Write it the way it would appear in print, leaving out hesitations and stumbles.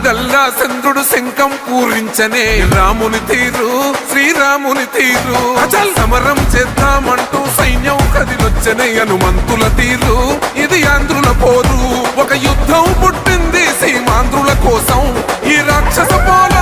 గల్లా చంద్రుడు శంఖం పూరించనే రాముని తీరు శ్రీరాముని తీరు సమరం చేద్దామంటూ సైన్యం కదిలొచ్చనే హనుమంతుల తీరు ఇది ఆంధ్రుల పోరు ఒక యుద్ధం పుట్టింది సీమాంధ్రుల కోసం ఈ రాక్షస పోరు